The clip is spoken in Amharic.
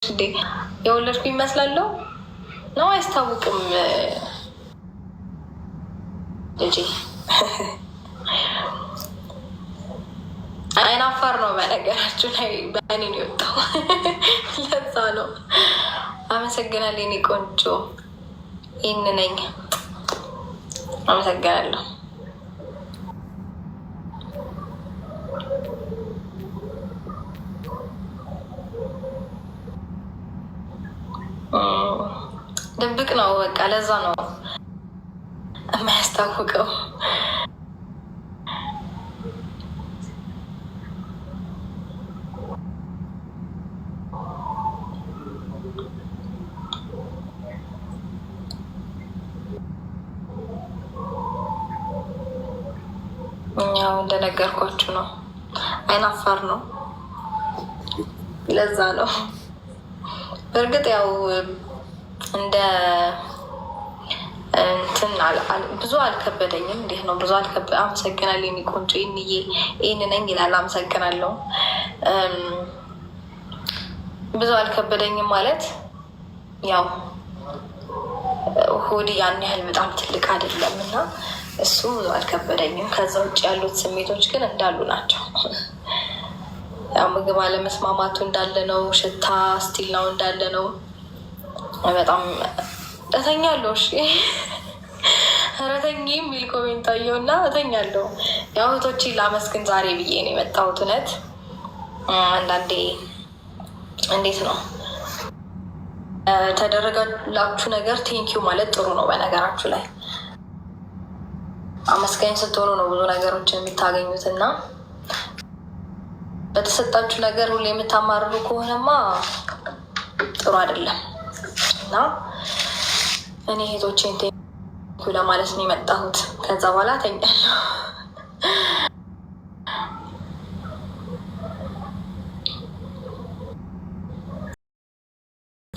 እንዴ የወለድኩ ይመስላለሁ ነው አያስታውቅም ልጄ አይናፋር ነው በነገራችሁ ላይ በእኔ ነው የወጣው ለዛ ነው አመሰግናለሁ የኔ ቆንጆ ይህን ነኝ አመሰግናለሁ ድብቅ ነው በቃ ለዛ ነው የማያስታውቀው ያው እንደነገርኳችሁ ነው አይናፋር ነው ለዛ ነው በእርግጥ ያው እንደ እንትን ብዙ አልከበደኝም እንዴት ነው ብዙ አልከበደ አመሰግናለሁ የኔ ቆንጆ ይህን ነኝ ይላል አመሰግናለሁ ብዙ አልከበደኝም ማለት ያው ሆዴ ያን ያህል በጣም ትልቅ አይደለም እና እሱ ብዙ አልከበደኝም ከዛ ውጭ ያሉት ስሜቶች ግን እንዳሉ ናቸው ያው ምግብ አለመስማማቱ እንዳለ ነው ሽታ ስቲል ነው እንዳለ ነው በጣም እተኛለሁ እሺ ኧረ ተኝ የሚል ኮሜንት አየሁ እና እተኛለሁ ያው እህቶቼን ላመስግን ዛሬ ብዬ ነው የመጣሁት እውነት አንዳንዴ እንዴት ነው ተደረገላችሁ ነገር ቴንኪው ማለት ጥሩ ነው በነገራችሁ ላይ አመስጋኝ ስትሆኑ ነው ብዙ ነገሮችን የምታገኙት እና በተሰጣችሁ ነገር ሁሉ የምታማርሩ ከሆነማ ጥሩ አይደለም እና እኔ እህቶቼን ቴንኪው ለማለት ነው የመጣሁት ከዛ በኋላ ተኛለሁ